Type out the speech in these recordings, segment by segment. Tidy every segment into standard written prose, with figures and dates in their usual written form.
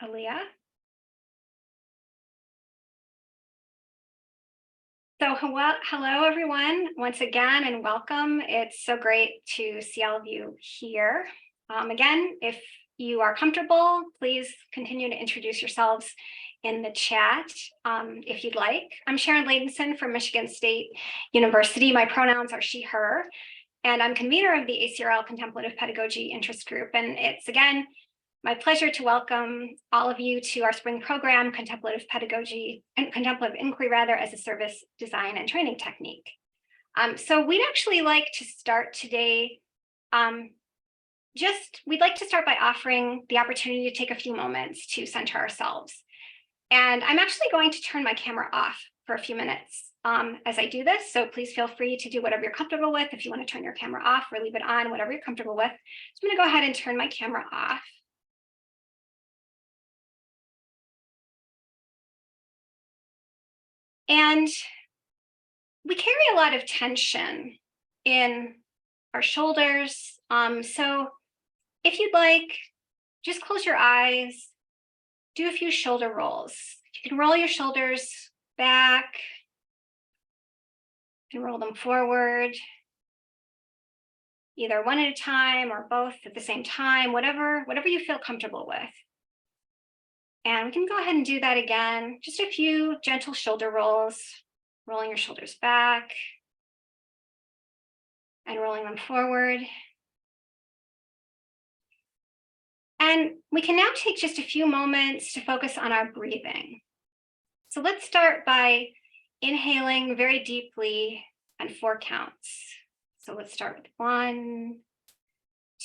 Aaliyah. So hello everyone, once again, and welcome. It's so great to see all of you here. Again, if you are comfortable, please continue to introduce yourselves in the chat if you'd like. I'm Sharon Ladenson from Michigan State University. My pronouns are she, her, and I'm convener of the ACRL Contemplative Pedagogy Interest Group. And it's, again, my pleasure to welcome all of you to our spring program, Contemplative Pedagogy and Contemplative Inquiry, rather, as a service design and training technique. So we'd actually like to start today. We'd like to start by offering the opportunity to take a few moments to center ourselves. And I'm actually going to turn my camera off for a few minutes as I do this. So please feel free to do whatever you're comfortable with. If you want to turn your camera off or leave it on, whatever you're comfortable with. So I'm going to go ahead and turn my camera off. And we carry a lot of tension in our shoulders. So if you'd like, just close your eyes, do a few shoulder rolls. You can roll your shoulders back and roll them forward, either one at a time or both at the same time, whatever you feel comfortable with. And we can go ahead and do that again. Just a few gentle shoulder rolls, rolling your shoulders back and rolling them forward. And we can now take just a few moments to focus on our breathing. So let's start by inhaling very deeply on 4 counts. So let's start with 1,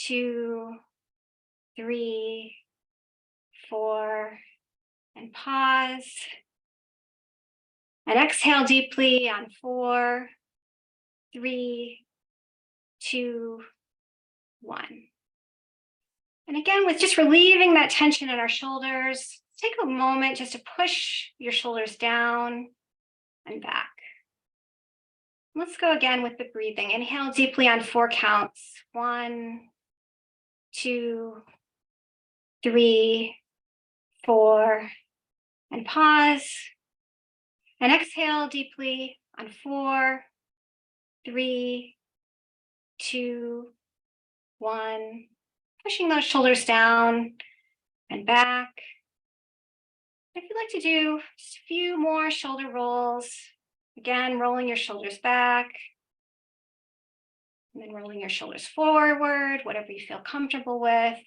2, 3, 4, and pause. And exhale deeply on 4, 3, 2, 1. And again, with just relieving that tension in our shoulders, take a moment just to push your shoulders down and back. Let's go again with the breathing. Inhale deeply on 4 counts. 1, 2, 3, 4, and pause. And exhale deeply on 4, 3, 2, 1. Pushing those shoulders down and back. If you'd like to do just a few more shoulder rolls, again, rolling your shoulders back, and then rolling your shoulders forward, whatever you feel comfortable with.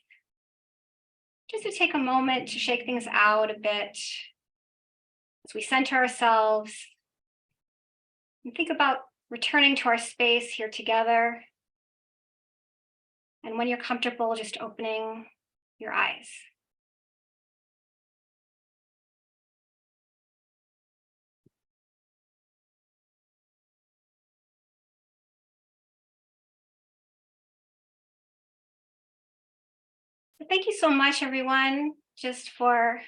Just to take a moment to shake things out a bit as we center ourselves and think about returning to our space here together. And when you're comfortable, just opening your eyes. Thank you so much, everyone, just for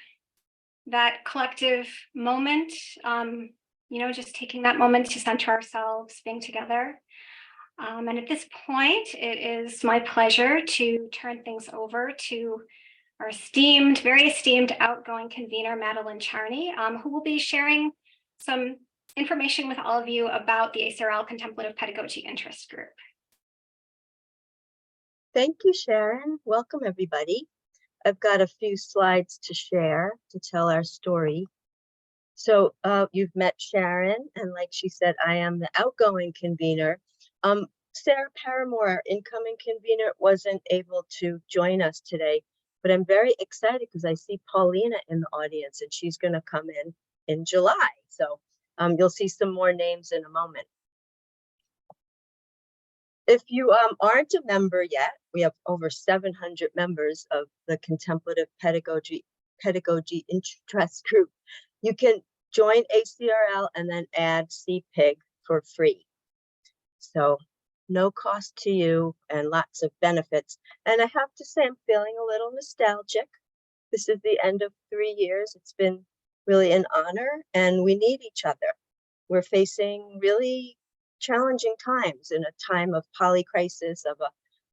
that collective moment, just taking that moment to center ourselves, being together. And at this point, it is my pleasure to turn things over to our very esteemed outgoing convener, Madeline Charney, who will be sharing some information with all of you about the ACRL Contemplative Pedagogy Interest Group. Thank you, Sharon. Welcome, everybody. I've got a few slides to share to tell our story. So you've met Sharon, and like she said, I am the outgoing convener. Sarah Paramore, our incoming convener, wasn't able to join us today, but I'm very excited because I see Paulina in the audience, and she's going to come in July. So you'll see some more names in a moment. If you aren't a member yet, we have over 700 members of the Contemplative Pedagogy Interest Group. You can join ACRL and then add CPIG for free. So no cost to you and lots of benefits. And I have to say, I'm feeling a little nostalgic. This is the end of 3 years. It's been really an honor, and we need each other. We're facing really challenging times in a time of polycrisis, of a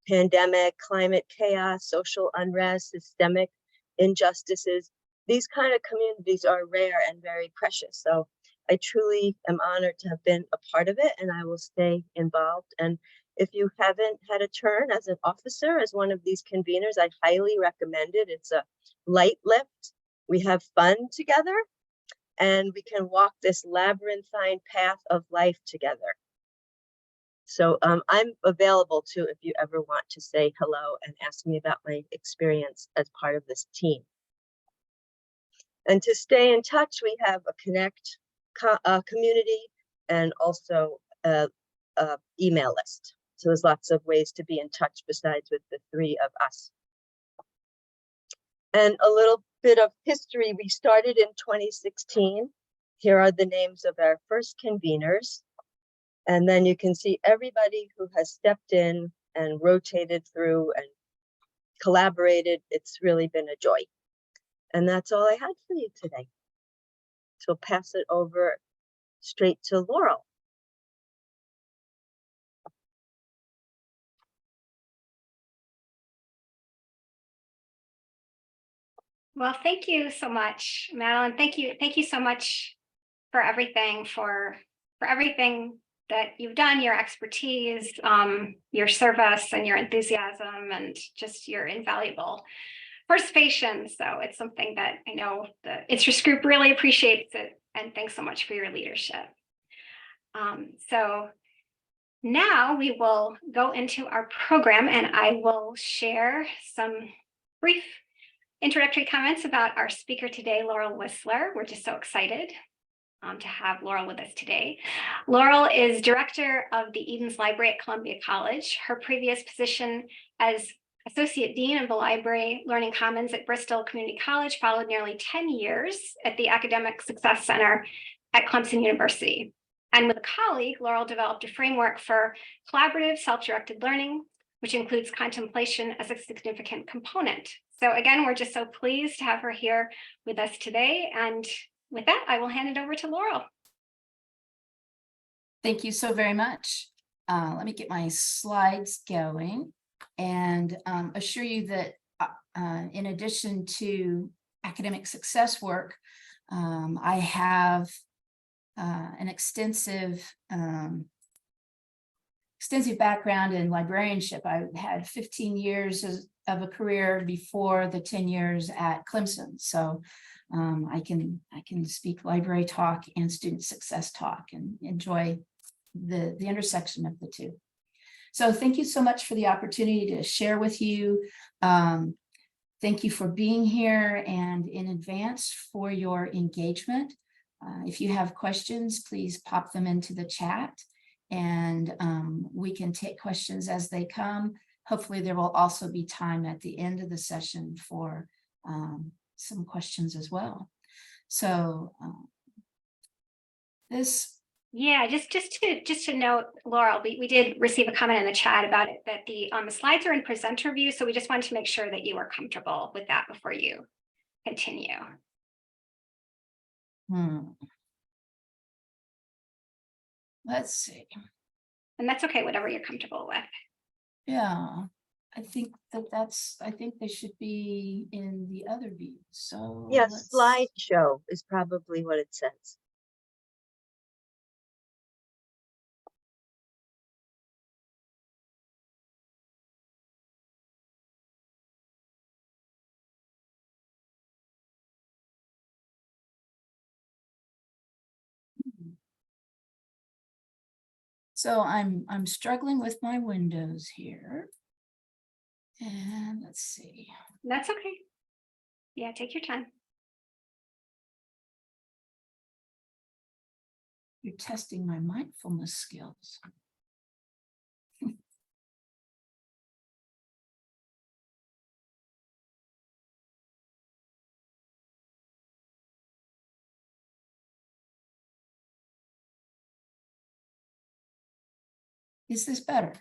pandemic, climate chaos, social unrest, systemic injustices. these kind of communities are rare and very precious. So I truly am honored to have been a part of it, and I will stay involved. And if you haven't had a turn as an officer, as one of these conveners, I highly recommend it. It's a light lift. We have fun together, and we can walk this labyrinthine path of life together. So I'm available too if you ever want to say hello and ask me about my experience as part of this team. And to stay in touch, we have a Connect community and also a email list. So there's lots of ways to be in touch besides with the three of us. And a little bit of history. We started in 2016. Here are the names of our first conveners. And then you can see everybody who has stepped in and rotated through and collaborated. It's really been a joy. And that's all I had for you today. So pass it over straight to Laurel. Well, thank you so much, Madeline. Thank you so much for everything, for everything that you've done, your expertise, your service and your enthusiasm, and just your invaluable participation. So it's something that I know the interest group really appreciates it. And thanks so much for your leadership. So now we will go into our program, and I will share some brief introductory comments about our speaker today, Laurel Whisler. We're just so excited to have Laurel with us today. Laurel is director of the Edens Library at Columbia College. Her previous position as Associate Dean of the Library Learning Commons at Bristol Community College followed nearly 10 years at the Academic Success Center at Clemson University. And with a colleague, Laurel developed a framework for collaborative self-directed learning, which includes contemplation as a significant component. So again, we're just so pleased to have her here with us today. And with that, I will hand it over to Laurel. Thank you so very much. Let me get my slides going and assure you that in addition to academic success work, I have an extensive background in librarianship. I had 15 years of a career before the 10 years at Clemson. So I can speak library talk and student success talk and enjoy the intersection of the two. So thank you so much for the opportunity to share with you. Thank you for being here, and in advance for your engagement. If you have questions, please pop them into the chat, and we can take questions as they come. Hopefully there will also be time at the end of the session for some questions as well. So Yeah, just to note, Laurel, we did receive a comment in the chat about it, that the slides are in presenter view, so we just wanted to make sure that you were comfortable with that before you continue. Let's see. And that's okay, whatever you're comfortable with. Yeah, I think they should be in the other view. So yes, slideshow is probably what it says. So I'm struggling with my windows here. And let's see. That's okay. Yeah, take your time. You're testing my mindfulness skills. Is this better?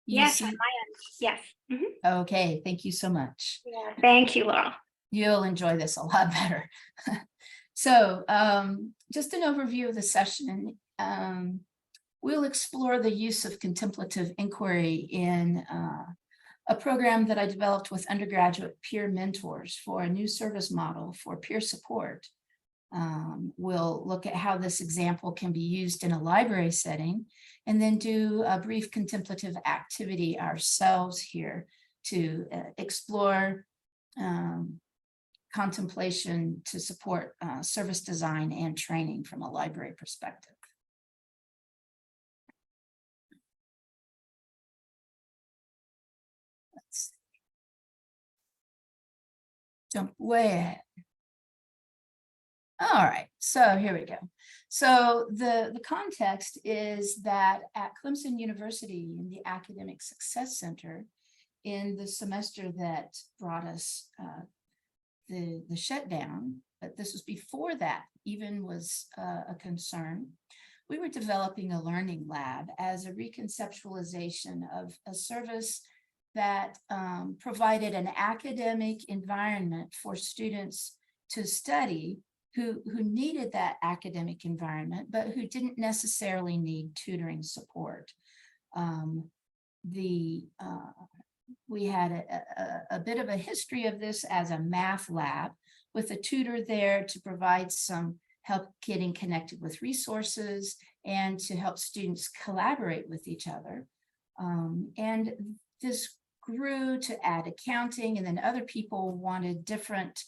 Yes, on my end. Yes. Mm-hmm. Okay, thank you so much. Yeah, thank you, Laurel. You'll enjoy this a lot better. So just an overview of the session. We'll explore the use of contemplative inquiry in a program that I developed with undergraduate peer mentors for a new service model for peer support. We'll look at how this example can be used in a library setting, and then do a brief contemplative activity ourselves here to explore contemplation to support service design and training from a library perspective. Let's jump way ahead. All right, so here we go. So the context is that at Clemson University in the Academic Success Center, in the semester that brought us the shutdown, but this was before that even was a concern, we were developing a learning lab as a reconceptualization of a service that provided an academic environment for students to study who needed that academic environment, but who didn't necessarily need tutoring support. We had a bit of a history of this as a math lab with a tutor there to provide some help getting connected with resources and to help students collaborate with each other. And this grew to add accounting, and then other people wanted different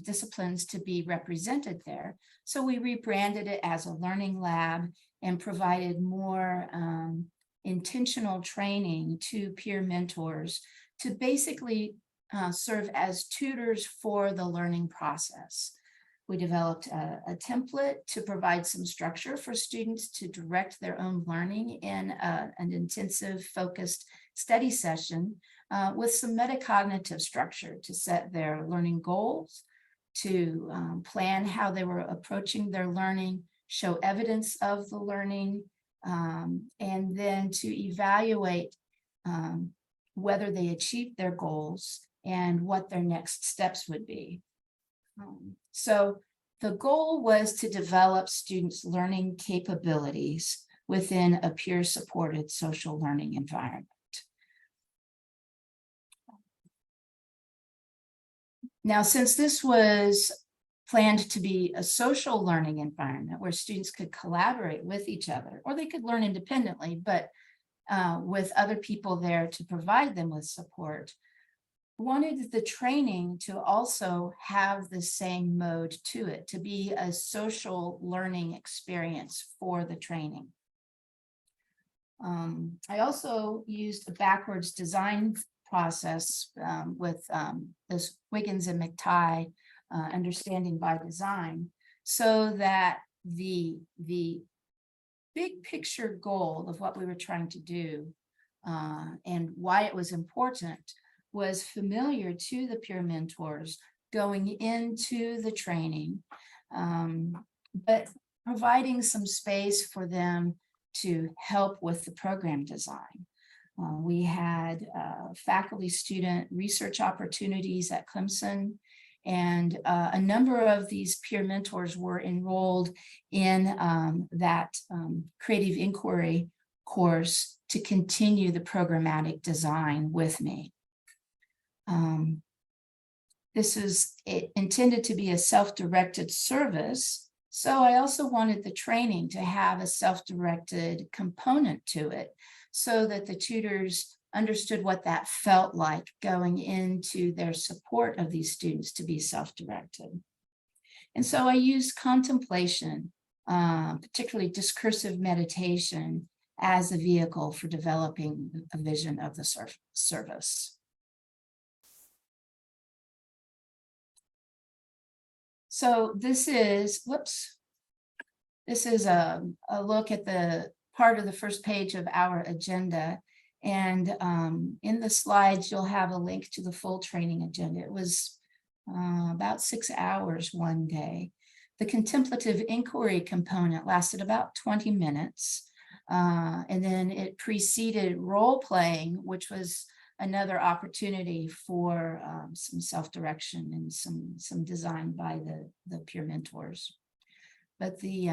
disciplines to be represented there. So we rebranded it as a learning lab and provided more intentional training to peer mentors to basically serve as tutors for the learning process. We developed a template to provide some structure for students to direct their own learning in an intensive focused study session with some metacognitive structure to set their learning goals, to plan how they were approaching their learning, show evidence of the learning, and then to evaluate whether they achieved their goals and what their next steps would be. So the goal was to develop students' learning capabilities within a peer-supported social learning environment. Now, since this was planned to be a social learning environment where students could collaborate with each other, or they could learn independently, but with other people there to provide them with support, wanted the training to also have the same mode to it, to be a social learning experience for the training. I also used a backwards design process with this Wiggins and McTighe understanding by design, so that the big picture goal of what we were trying to do and why it was important was familiar to the peer mentors going into the training, but providing some space for them to help with the program design. We had faculty student research opportunities at Clemson, and a number of these peer mentors were enrolled in that creative inquiry course to continue the programmatic design with me. This is intended to be a self-directed service, so I also wanted the training to have a self-directed component to it, so that the tutors understood what that felt like going into their support of these students to be self-directed. And so I used contemplation, particularly discursive meditation, as a vehicle for developing a vision of the service. So this is, this is a look at the part of the first page of our agenda. And in the slides, you'll have a link to the full training agenda. It was about 6 hours one day. The contemplative inquiry component lasted about 20 minutes. And then it preceded role playing, which was another opportunity for some self-direction and some design by the peer mentors. But the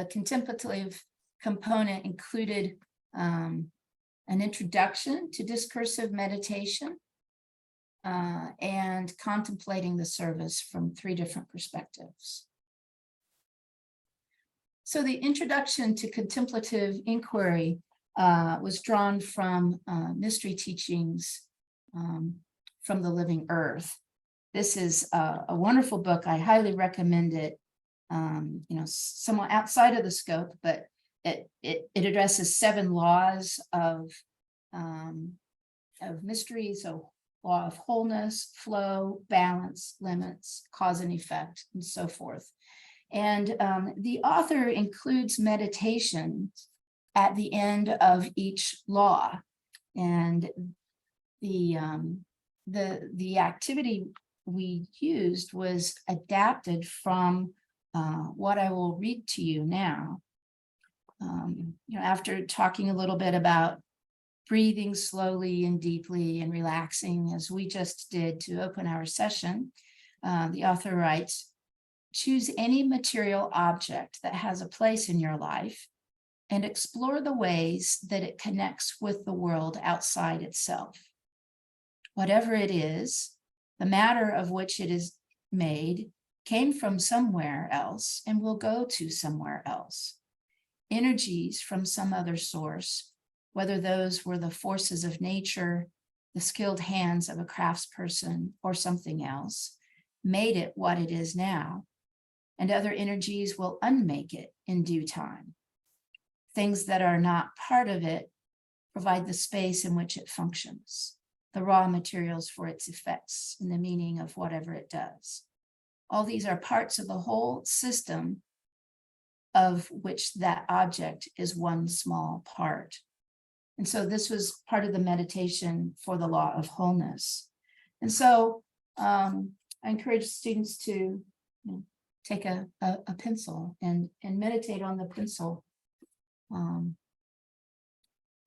contemplative component included an introduction to discursive meditation, and contemplating the service from 3 different perspectives. So the introduction to contemplative inquiry was drawn from mystery teachings from the Living Earth. This is a wonderful book. I highly recommend it. Somewhat outside of the scope, but it addresses 7 laws of mystery. So law of wholeness, flow, balance, limits, cause and effect, and so forth. And the author includes meditation at the end of each law. And the activity we used was adapted from what I will read to you now. After talking a little bit about breathing slowly and deeply and relaxing, as we just did to open our session, the author writes, choose any material object that has a place in your life and explore the ways that it connects with the world outside itself. Whatever it is, the matter of which it is made came from somewhere else and will go to somewhere else. Energies from some other source, whether those were the forces of nature, the skilled hands of a craftsperson, or something else, made it what it is now, and other energies will unmake it in due time. Things that are not part of it provide the space in which it functions, the raw materials for its effects, and the meaning of whatever it does. All these are parts of the whole system of which that object is one small part. And so this was part of the meditation for the law of wholeness. And so I encourage students to take a pencil and meditate on the pencil,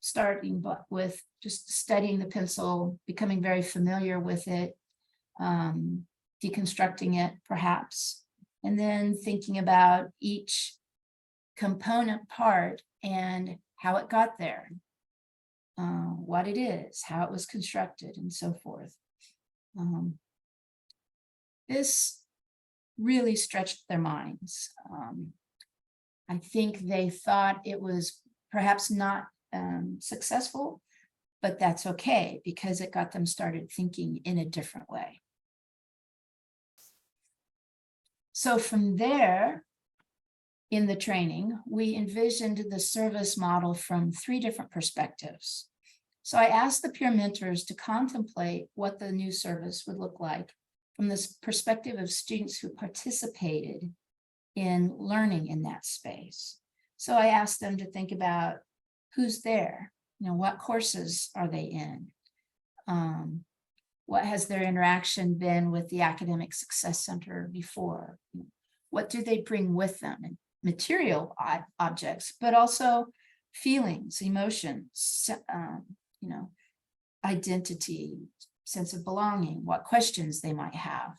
starting with just studying the pencil, becoming very familiar with it, deconstructing it perhaps, and then thinking about each component part and how it got there, what it is, how it was constructed, and so forth. This really stretched their minds. I think they thought it was perhaps not successful, but that's okay because it got them started thinking in a different way. So from there, in the training, we envisioned the service model from 3 different perspectives. So I asked the peer mentors to contemplate what the new service would look like from this perspective of students who participated in learning in that space. So I asked them to think about who's there, what courses are they in? What has their interaction been with the Academic Success Center before? What do they bring with them? And material objects, but also feelings, emotions, identity, sense of belonging, what questions they might have,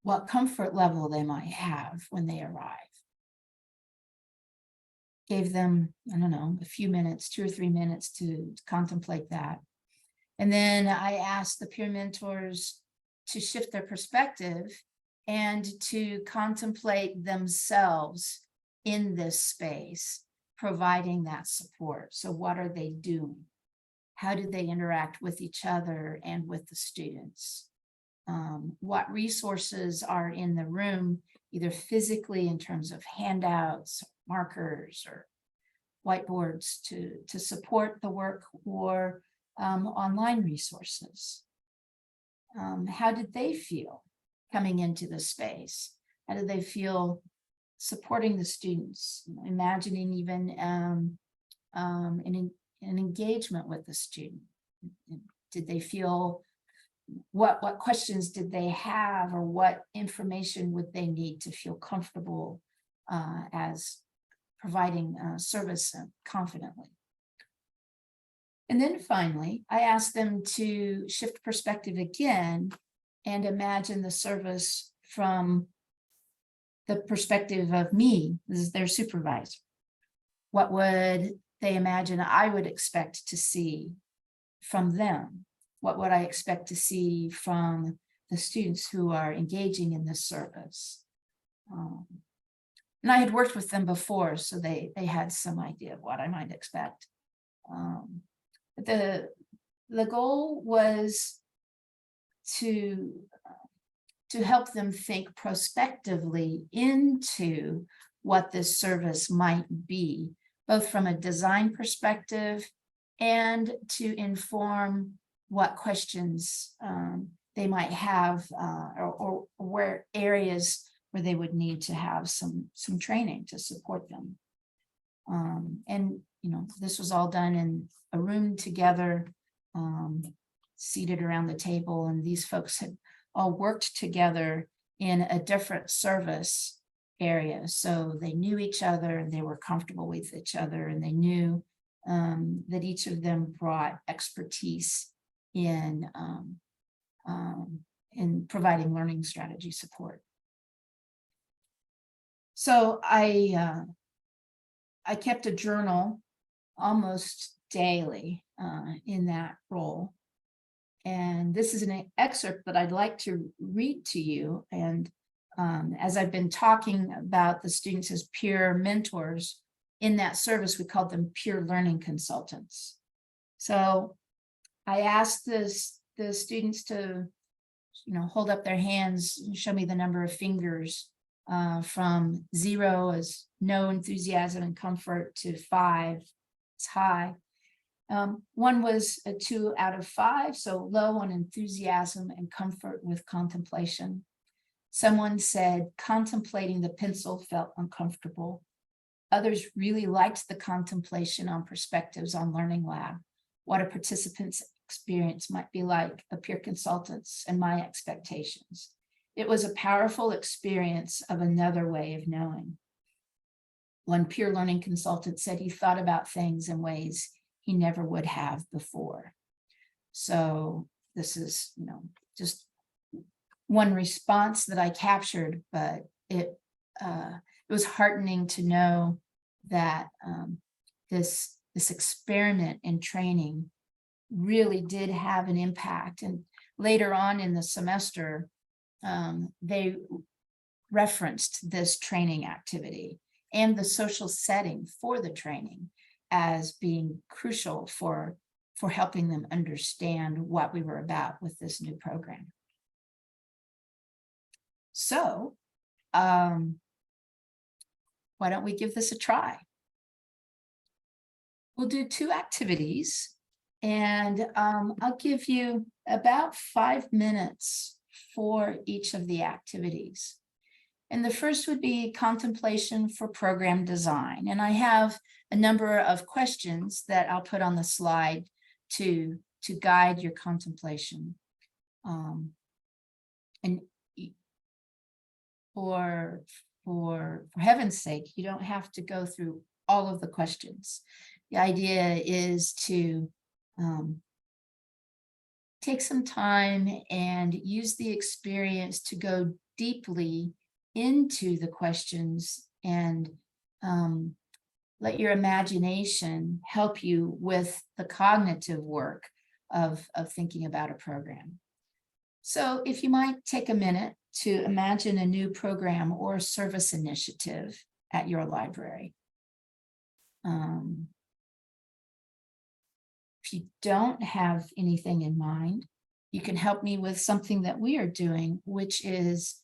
what comfort level they might have when they arrive. Gave them, a few minutes, 2 or 3 minutes to contemplate that. And then I asked the peer mentors to shift their perspective and to contemplate themselves in this space, providing that support. So what are they doing? How do they interact with each other and with the students? What resources are in the room, either physically in terms of handouts, markers, or whiteboards to support the work, or online resources? How did they feel coming into the space? How did they feel supporting the students? Imagining even an engagement with the student. Did they feel, what questions did they have, or what information would they need to feel comfortable as providing service confidently? And then finally, I asked them to shift perspective again and imagine the service from the perspective of me as their supervisor. What would they imagine I would expect to see from them. What would I expect to see from the students who are engaging in this service? And I had worked with them before, so they had some idea of what I might expect. But the goal was to help them think prospectively into what this service might be, both from a design perspective and to inform what questions they might have, or where areas where they would need to have some training to support them. And this was all done in a room together, seated around the table, and these folks had all worked together in a different service area, so they knew each other and they were comfortable with each other, and they knew that each of them brought expertise in providing learning strategy support. So I kept a journal almost daily in that role. And this is an excerpt that I'd like to read to you. And as I've been talking about the students as peer mentors, in that service, we called them peer learning consultants. So I asked the students to, hold up their hands and show me the number of fingers, from 0 as no enthusiasm and comfort to 5 is high. One was a 2 out of 5, so low on enthusiasm and comfort with contemplation. Someone said contemplating the pencil felt uncomfortable. Others really liked the contemplation on perspectives on Learning Lab, what a participant's experience might be like, a peer consultant's, and my expectations. It was a powerful experience of another way of knowing. One peer learning consultant said he thought about things in ways he never would have before. So this is, just one response that I captured, but it was heartening to know that this experiment in training really did have an impact. And later on in the semester, they referenced this training activity and the social setting for the training as being crucial for helping them understand what we were about with this new program. So why don't we give this a try? We'll do 2 activities, and I'll give you about 5 minutes for each of the activities. And the first would be contemplation for program design. And I have a number of questions that I'll put on the slide to guide your contemplation. And for heaven's sake, you don't have to go through all of the questions. The idea is to take some time and use the experience to go deeply into the questions and let your imagination help you with the cognitive work of thinking about a program. So if you might take a minute to imagine a new program or service initiative at your library. If you don't have anything in mind, you can help me with something that we are doing, which is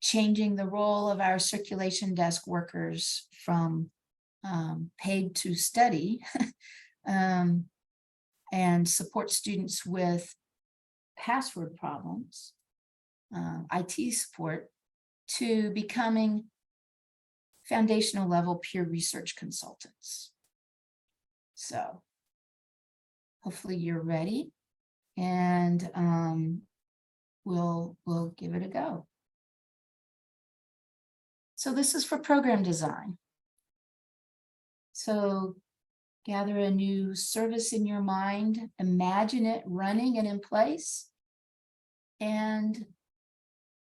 changing the role of our circulation desk workers from paid to study and support students with password problems, IT support, to becoming foundational level peer research consultants. So hopefully you're ready, and we'll give it a go. So this is for program design. So gather a new service in your mind, imagine it running and in place, and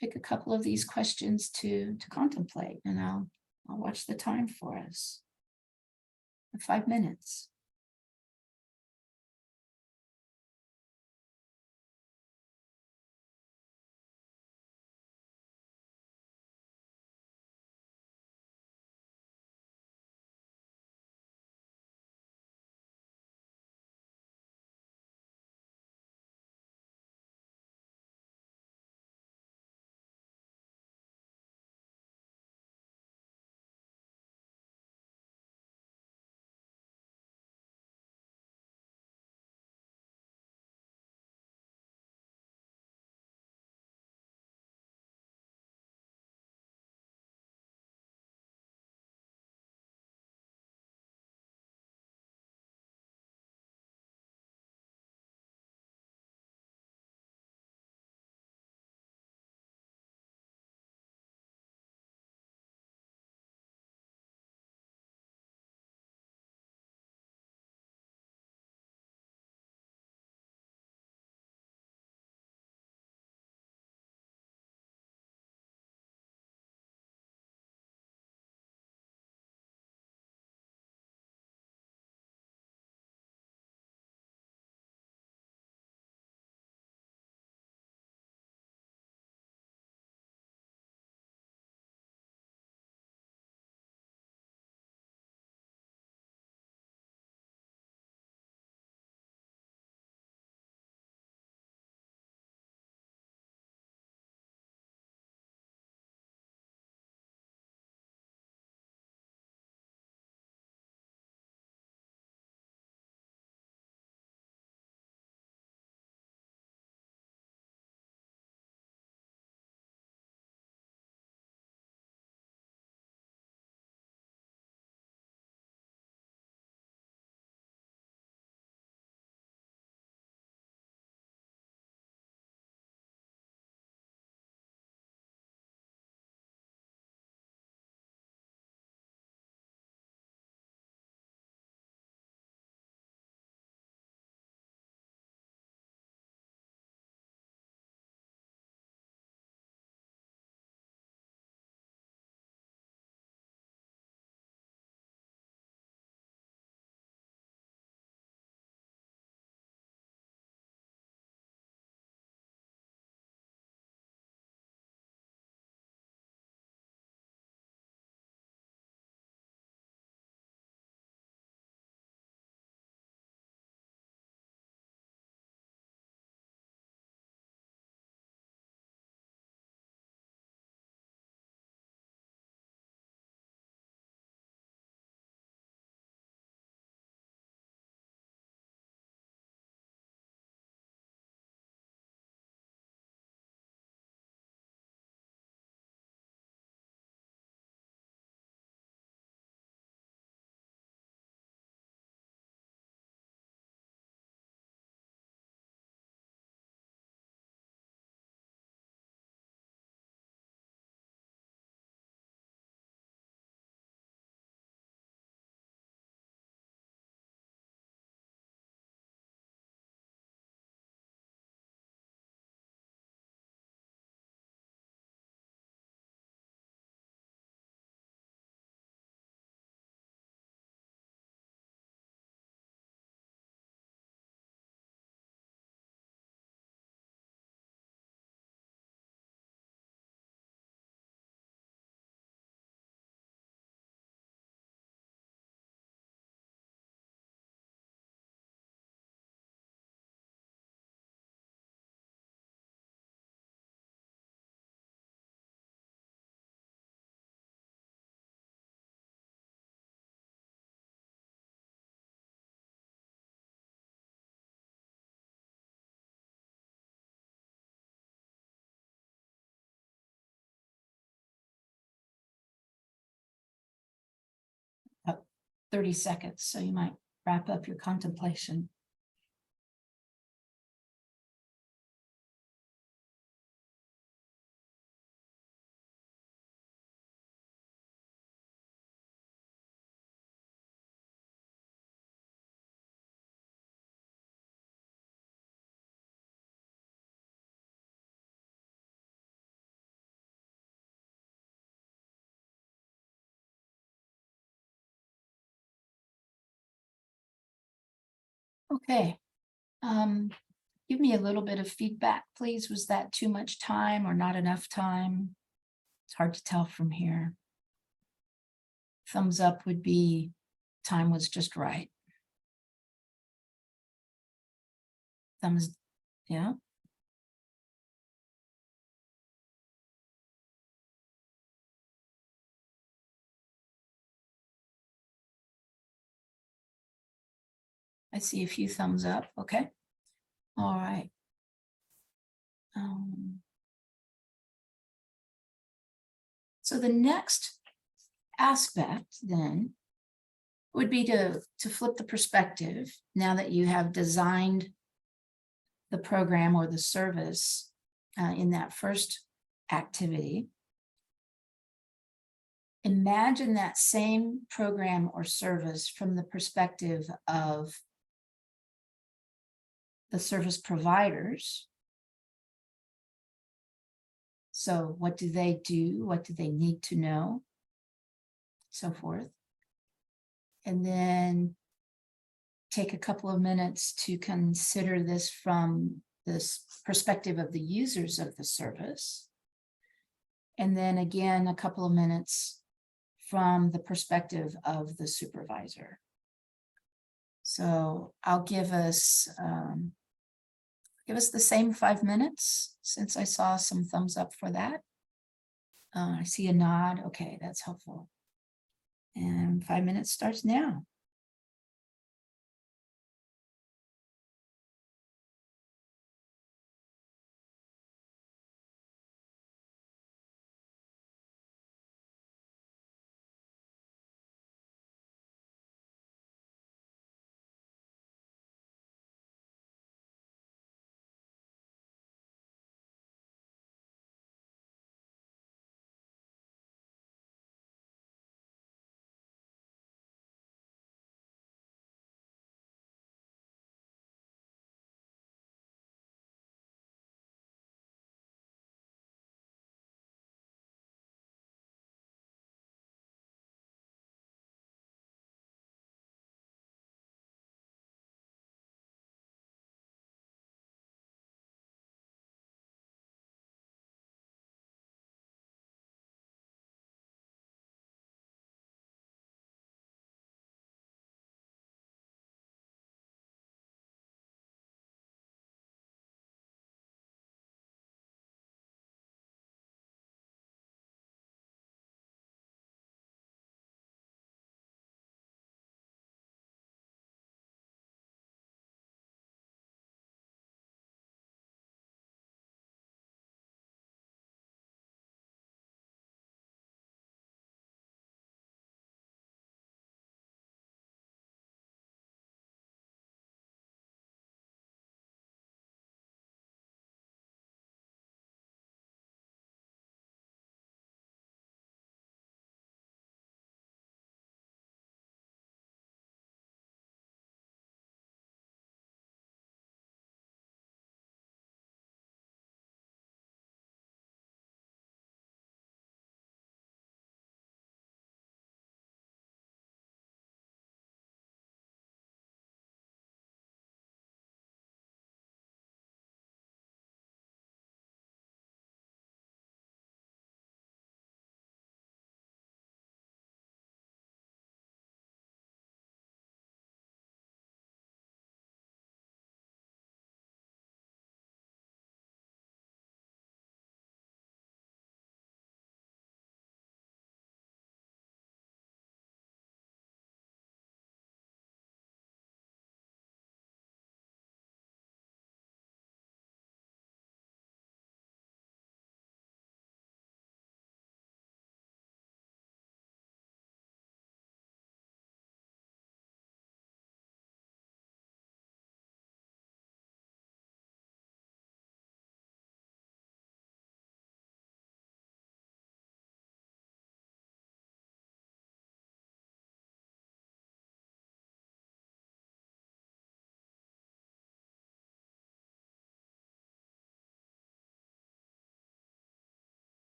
pick a couple of these questions to contemplate, and I'll watch the time for us. for 5 minutes. About 30 seconds, so you might wrap up your contemplation. Okay. Give me a little bit of feedback, please. Was that too much time or not enough time? It's hard to tell from here. Thumbs up would be time was just right. Thumbs, yeah. I see a few thumbs up. Okay. All right. So the next aspect then would be to flip the perspective now that you have designed the program or the service in that first activity. Imagine that same program or service from the perspective of the service providers. So what do they do? What do they need to know? So forth. And then take a couple of minutes to consider this from this perspective of the users of the service. And then again, a couple of minutes from the perspective of the supervisor. So I'll give us the same 5 minutes, since I saw some thumbs up for that. I see a nod. Okay, that's helpful. And 5 minutes starts now.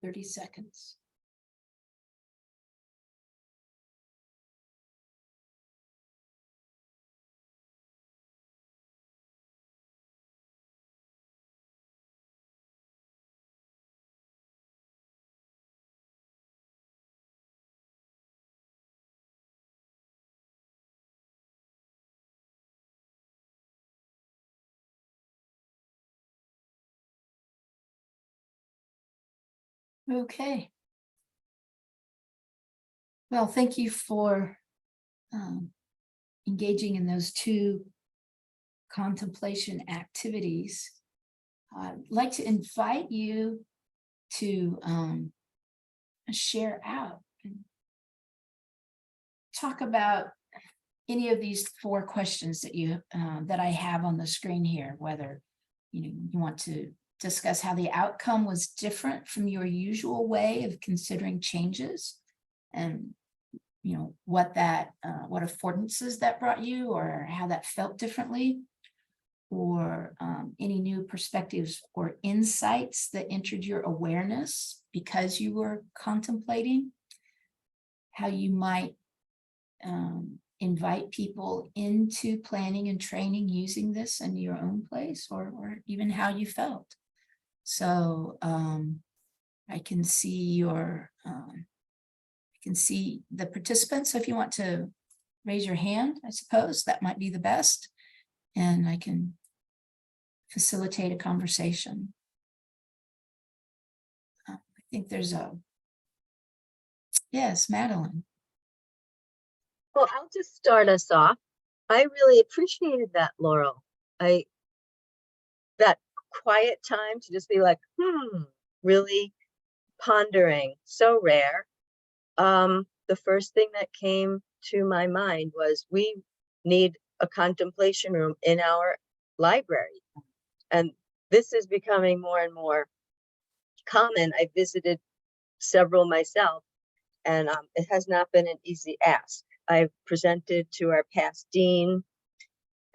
30 seconds. Okay. Well, thank you for engaging in those two contemplation activities. I'd like to invite you to share out and talk about any of these 4 questions that you that I have on the screen here, whether you want to discuss how the outcome was different from your usual way of considering changes, and what affordances that brought you, or how that felt differently, or any new perspectives or insights that entered your awareness because you were contemplating, how you might invite people into planning and training using this in your own place, or even how you felt. So I can see the participants. So if you want to raise your hand, I suppose that might be the best, and I can facilitate a conversation. I think there's yes, Madeline. Well, I'll just start us off. I really appreciated that, Laurel. That quiet time to just be like, really pondering, so rare. The first thing that came to my mind was we need a contemplation room in our library. And this is becoming more and more common. I visited several myself, and it has not been an easy ask. I've presented to our past dean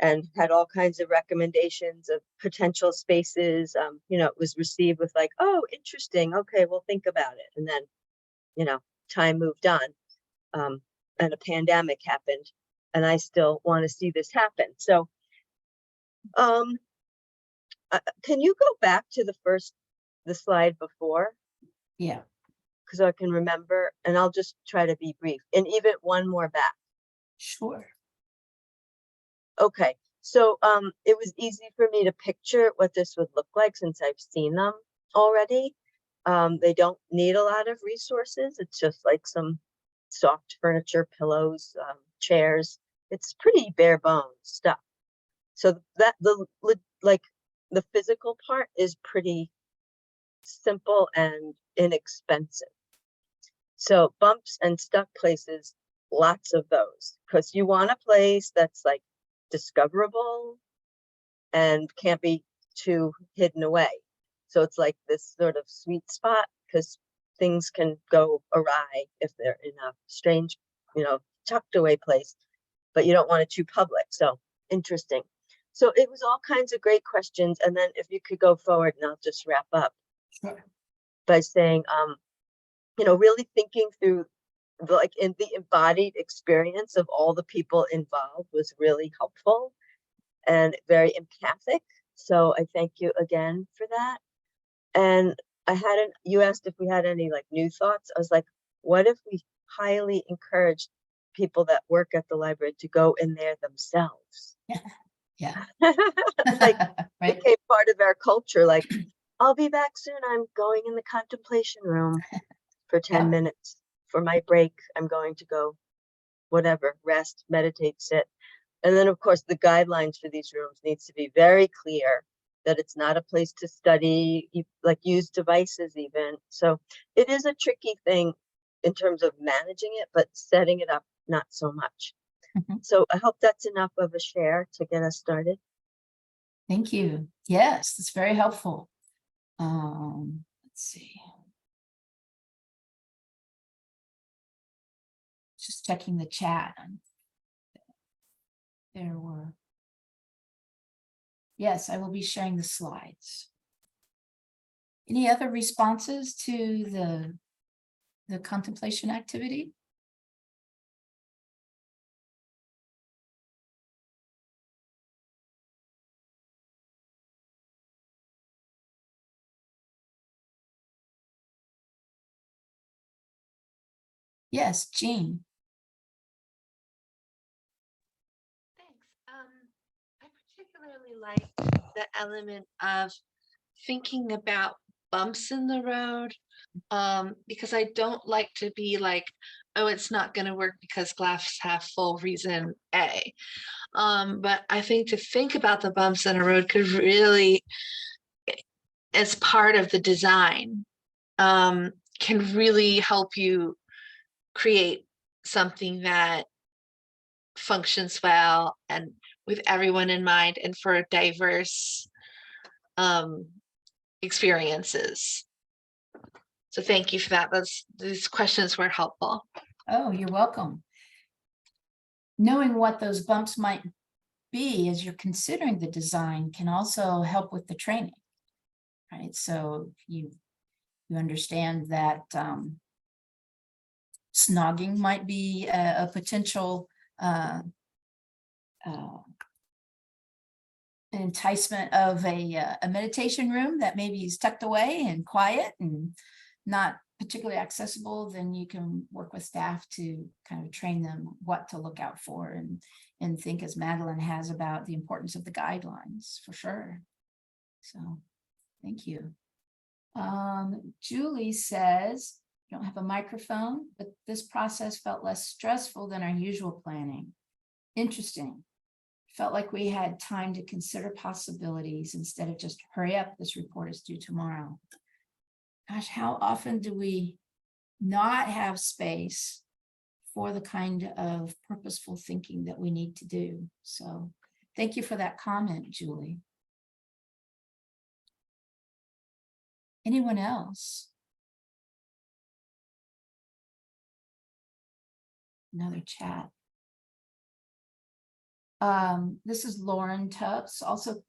and had all kinds of recommendations of potential spaces. It was received with like, oh, interesting. Okay, we'll think about it. And then, time moved on, and a pandemic happened, and I still want to see this happen. So, can you go back to the slide before? Yeah. Because I can remember, and I'll just try to be brief, and even one more back. Sure. Okay, so it was easy for me to picture what this would look like since I've seen them already. They don't need a lot of resources. It's just like some soft furniture, pillows, chairs. It's pretty bare bones stuff. So that the physical part is pretty simple and inexpensive. So bumps and stuck places, lots of those, because you want a place that's like discoverable and can't be too hidden away. So it's like this sort of sweet spot, because things can go awry if they're in a strange, tucked away place, but you don't want it too public. So interesting. So it was all kinds of great questions. And then if you could go forward, and I'll just wrap up by saying, really thinking through in the embodied experience of all the people involved was really helpful and very empathic. So I thank you again for that. And you asked if we had any new thoughts. I was like, what if we highly encouraged people that work at the library to go in there themselves? Yeah. Right. Became part of our culture. Like, I'll be back soon. I'm going in the contemplation room for 10 minutes. For my break, I'm going to go, whatever, rest, meditate, sit. And then, of course, the guidelines for these rooms needs to be very clear, that it's not a place to study, use devices even. So it is a tricky thing in terms of managing it, but setting it up, not so much. So I hope that's enough of a share to get us started. Thank you. Yes, that's very helpful. Let's see. Just checking the chat. There were. Yes, I will be sharing the slides. Any other responses to the contemplation activity? Yes, Jean. Thanks. I particularly like the element of thinking about bumps in the road, because I don't like to be like, oh, it's not going to work because glass half full reason A. But I think to think about the bumps in a road could really, as part of the design, can really help you create something that functions well and with everyone in mind and for diverse experiences. So thank you for that. These questions were helpful. Oh, you're welcome. Knowing what those bumps might be as you're considering the design can also help with the training, right? So you understand that snogging might be a potential enticement of a meditation room that maybe is tucked away and quiet and not particularly accessible. Then you can work with staff to kind of train them what to look out for and think, as Madeline has, about the importance of the guidelines, for sure. So thank you. Julie says, "I don't have a microphone, but this process felt less stressful than our usual planning. Interesting. Felt like we had time to consider possibilities instead of just hurry up, this report is due tomorrow." Gosh, how often do we not have space for the kind of purposeful thinking that we need to do? So thank you for that comment, Julie. Anyone else? Another chat. This is Lauren Tubbs, also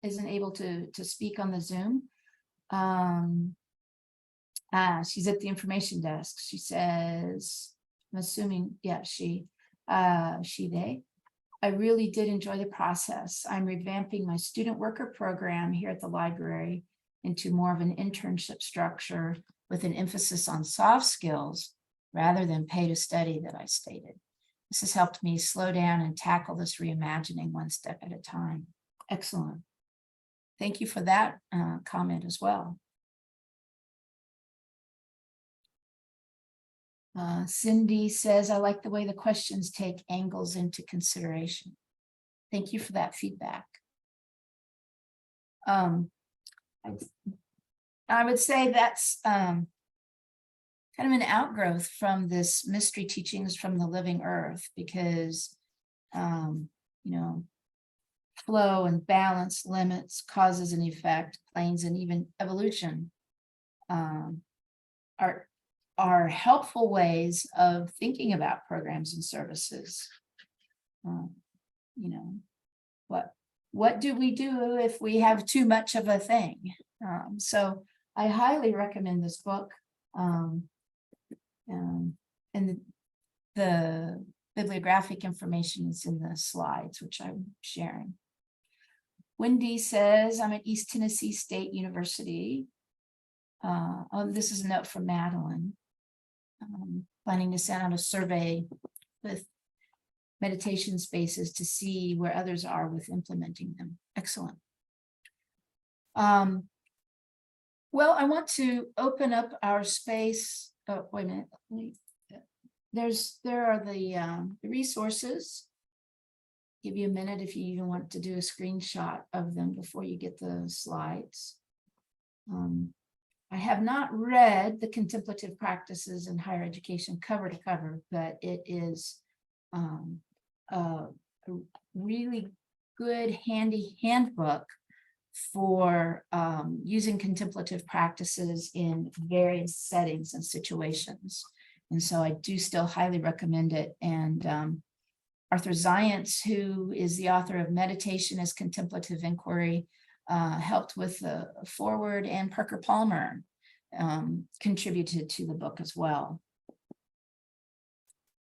isn't able to speak on the Zoom. She's at the information desk. She says, I'm assuming, yeah, they. I really did enjoy the process. I'm revamping my student worker program here at the library into more of an internship structure with an emphasis on soft skills rather than pay to study that I stated. This has helped me slow down and tackle this reimagining one step at a time. Excellent. Thank you for that comment as well. Cindy says, I like the way the questions take angles into consideration. Thank you for that feedback. I would say that's kind of an outgrowth from this mystery teachings from the living earth, because flow and balance, limits, causes and effect, planes, and even evolution are helpful ways of thinking about programs and services. What do we do if we have too much of a thing? So I highly recommend this book. And the bibliographic information is in the slides, which I'm sharing. Wendy says, I'm at East Tennessee State University. This is a note from Madeline. Planning to send out a survey with meditation spaces to see where others are with implementing them. Excellent. Well, I want to open up our space. Oh, wait a minute. There are the resources. Give you a minute if you even want to do a screenshot of them before you get the slides. I have not read the contemplative practices in higher education cover to cover, but it is a really good, handy handbook for using contemplative practices in various settings and situations. And so I do still highly recommend it. And Arthur Zients, who is the author of Meditation as Contemplative Inquiry, helped with the foreword, and Parker Palmer contributed to the book as well.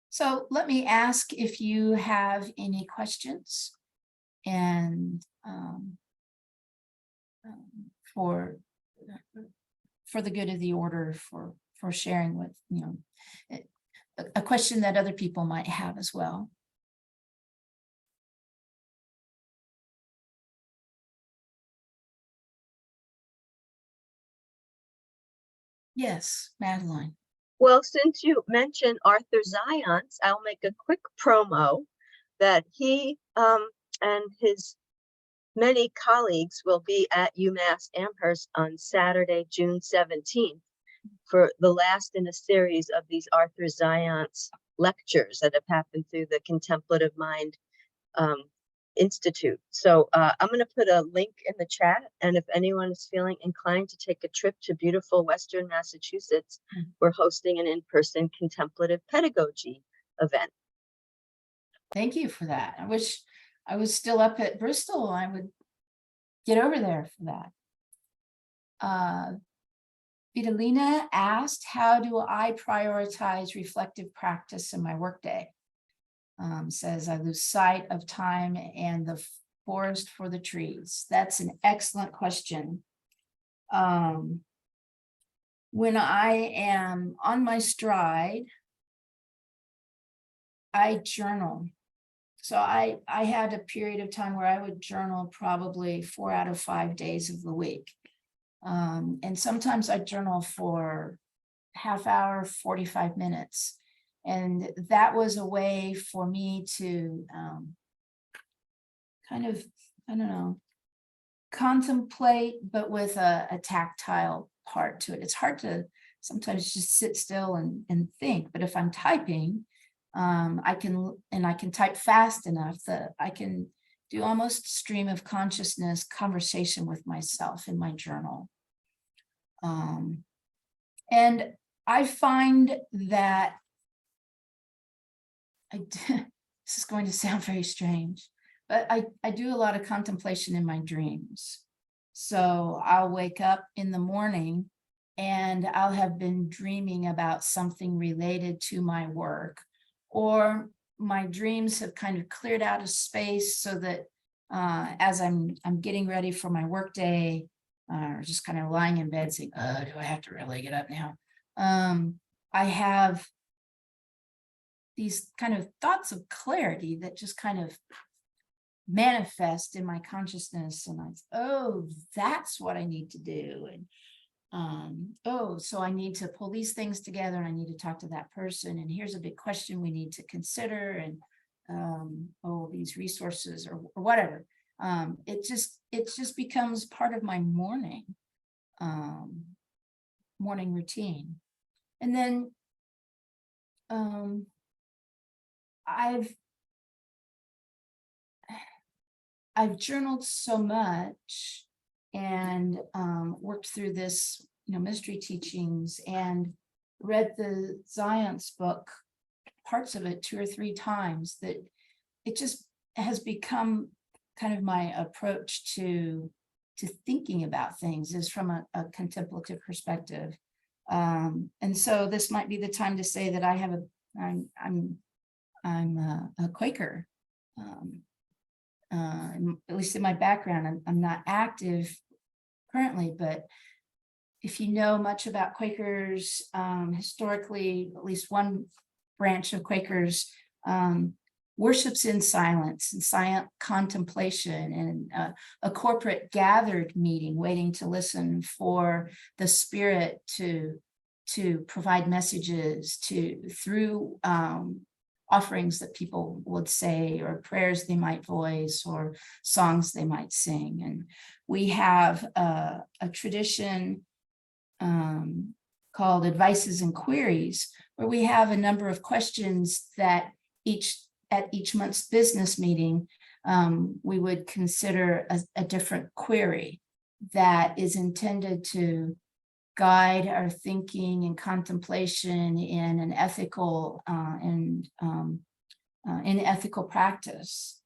So let me ask if you have any questions, and for the good of the order, for sharing with, a question that other people might have as well. Yes, Madeline. Well, since you mentioned Arthur Zions, I'll make a quick promo that he and his many colleagues will be at UMass Amherst on Saturday, June 17th, for the last in a series of these Arthur Zions lectures that have happened through the Contemplative Mind Institute. So I'm going to put a link in the chat, and if anyone is feeling inclined to take a trip to beautiful Western Massachusetts, we're hosting an in-person contemplative pedagogy event. Thank you for that. I wish I was still up at Bristol. I would get over there for that. Vitalina asked, how do I prioritize reflective practice in my workday? Says I lose sight of time and the forest for the trees. That's an excellent question. When I am on my stride, I journal. So I had a period of time where I would journal probably 4 out of 5 days of the week. And sometimes I journal for half hour, 45 minutes. And that was a way for me to kind of, I don't know, contemplate, but with a tactile part to it. It's hard to sometimes just sit still and think, but if I'm typing, I can type fast enough that I can do almost stream of consciousness conversation with myself in my journal. And I find that this is going to sound very strange, but I do a lot of contemplation in my dreams. So I'll wake up in the morning and I'll have been dreaming about something related to my work, or my dreams have kind of cleared out of space so that as I'm getting ready for my work day, or just kind of lying in bed saying, do I have to really get up now? I have these kind of thoughts of clarity that just kind of manifest in my consciousness, and that's what I need to do. And so I need to pull these things together, and I need to talk to that person, and here's a big question we need to consider, and these resources, or whatever. It just becomes part of my morning routine. And then I've journaled so much and worked through this, mystery teachings, and read the Zions book, parts of it 2 or 3 times, that it just has become kind of my approach to thinking about things, is from a contemplative perspective. And so this might be the time to say that I'm a Quaker. At least in my background, I'm not active currently, but if you know much about Quakers, historically, at least one branch of Quakers worships in silence and silent contemplation, and a corporate gathered meeting, waiting to listen for the spirit to provide messages through offerings that people would say, or prayers they might voice, or songs they might sing. And we have a tradition called Advices and Queries, where we have a number of questions that at each month's business meeting, we would consider a different query that is intended to guide our thinking and contemplation in an ethical in ethical practice.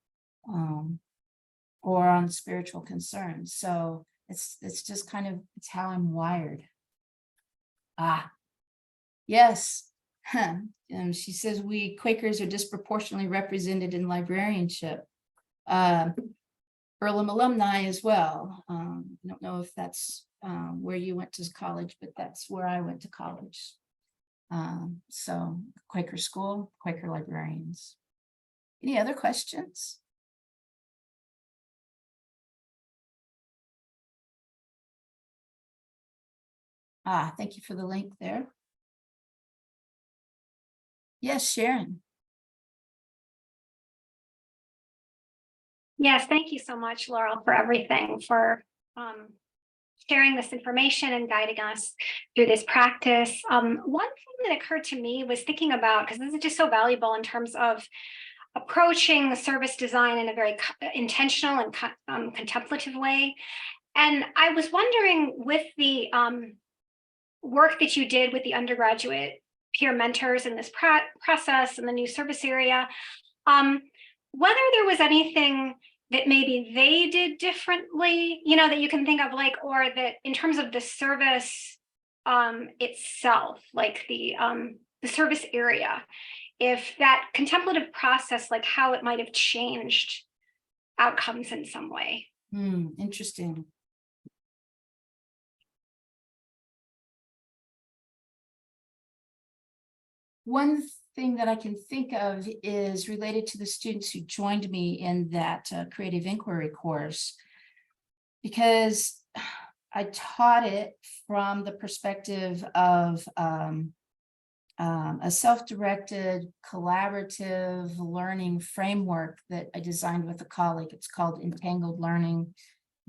or on spiritual concerns. So it's just kind of, it's how I'm wired. Yes. And she says we Quakers are disproportionately represented in librarianship. Earlham alumni as well. I don't know if that's where you went to college, but that's where I went to college. So Quaker school, Quaker librarians. Any other questions? Thank you for the link there. Yes, Sharon. Yes, thank you so much, Laurel, for everything, for sharing this information and guiding us through this practice. One thing that occurred to me was thinking about, because this is just so valuable in terms of approaching the service design in a very intentional and contemplative way. And I was wondering, with the work that you did with the undergraduate peer mentors in this process and the new service area, whether there was anything that maybe they did differently, you know, that you can think of, like, or that in terms of the service itself, like the service area, if that contemplative process, like how it might have changed outcomes in some way. Interesting. One thing that I can think of is related to the students who joined me in that creative inquiry course, because I taught it from the perspective of a self-directed, collaborative learning framework that I designed with a colleague. It's called Entangled Learning,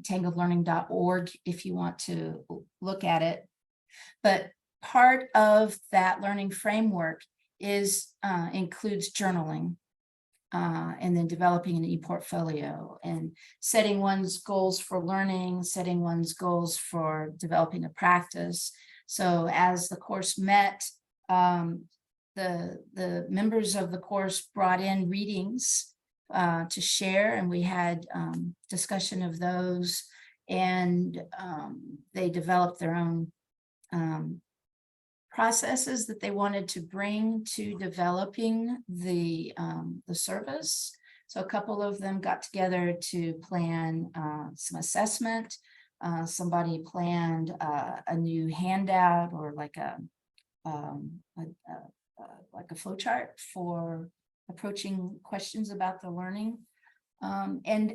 entangledlearning.org, if you want to look at it. But part of that learning framework is includes journaling, and then developing an e-portfolio and setting one's goals for learning, setting one's goals for developing a practice. So as the course met, the members of the course brought in readings to share, and we had discussion of those, and they developed their own processes that they wanted to bring to developing the service. So a couple of them got together to plan some assessment. Somebody planned a new handout, or like a flow chart for approaching questions about the learning. And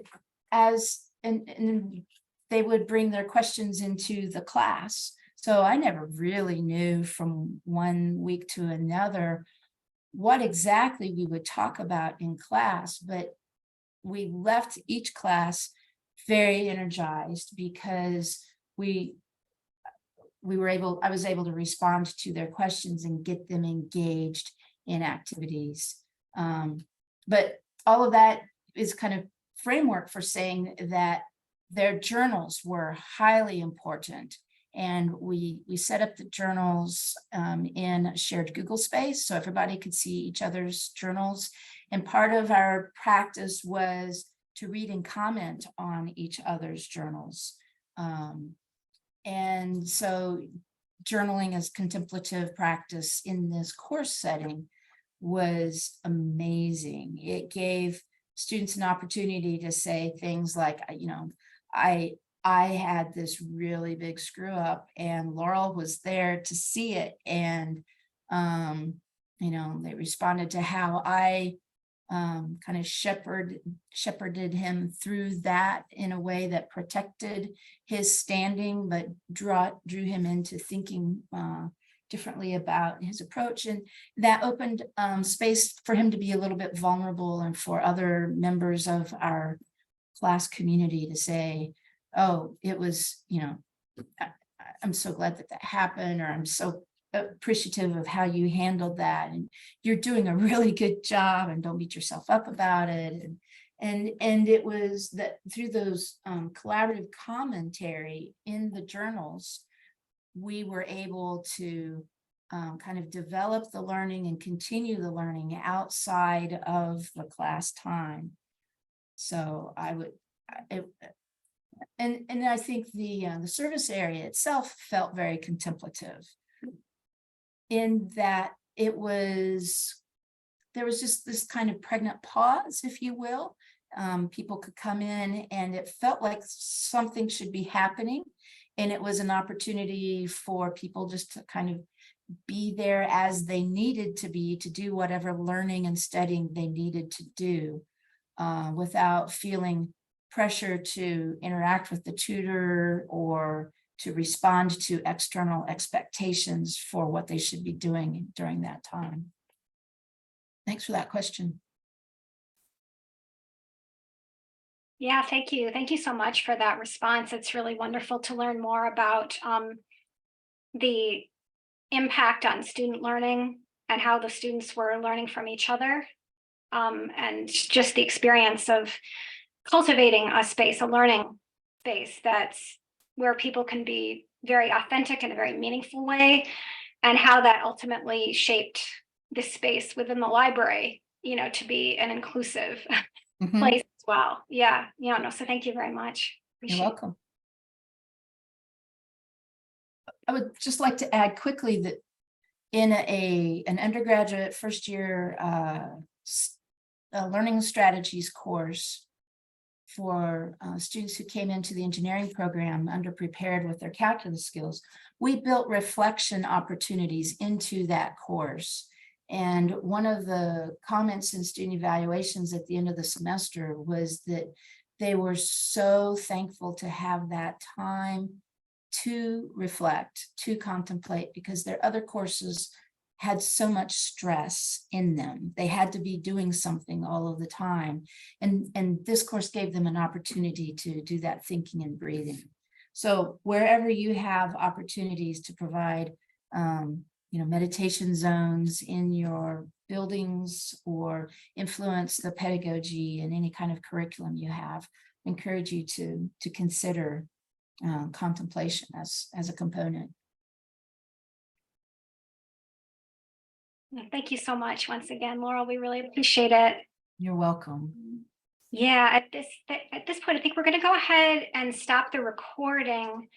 they would bring their questions into the class. So I never really knew from one week to another what exactly we would talk about in class, but we left each class very energized because I was able to respond to their questions and get them engaged in activities. But all of that is kind of framework for saying that their journals were highly important. And we set up the journals in a shared Google space so everybody could see each other's journals. And part of our practice was to read and comment on each other's journals. And so journaling as contemplative practice in this course setting was amazing. It gave students an opportunity to say things like, you know, I had this really big screw up and Laurel was there to see it. And, you know, they responded to how I kind of shepherded him through that in a way that protected his standing, but drew him into thinking differently about his approach. And that opened space for him to be a little bit vulnerable, and for other members of our class community to say, oh, it was, you know, I'm so glad that happened, or I'm so appreciative of how you handled that, and you're doing a really good job, and don't beat yourself up about it. And it was that through those collaborative commentary in the journals, we were able to kind of develop the learning and continue the learning outside of the class time. So I would and I think the service area itself felt very contemplative, in that there was just this kind of pregnant pause, if you will. People could come in and it felt like something should be happening. And it was an opportunity for people just to kind of be there as they needed to be, to do whatever learning and studying they needed to do, without feeling pressure to interact with the tutor or to respond to external expectations for what they should be doing during that time. Thanks for that question. Yeah, thank you. Thank you so much for that response. It's really wonderful to learn more about the impact on student learning and how the students were learning from each other, and just the experience of cultivating a space, a learning space that's where people can be very authentic in a very meaningful way, and how that ultimately shaped this space within the library, to be an inclusive place as well. Yeah, no, so thank you very much. You're welcome. I would just like to add quickly that in an undergraduate first year learning strategies course for students who came into the engineering program underprepared with their calculus skills, we built reflection opportunities into that course. And one of the comments in student evaluations at the end of the semester was that they were so thankful to have that time to reflect, to contemplate, because their other courses had so much stress in them. They had to be doing something all of the time. And this course gave them an opportunity to do that thinking and breathing. So wherever you have opportunities to provide meditation zones in your buildings or influence the pedagogy and any kind of curriculum you have, I encourage you to consider contemplation as a component. Thank you so much once again, Laurel. We really appreciate it. You're welcome. Yeah, at this point, I think we're going to go ahead and stop the recording.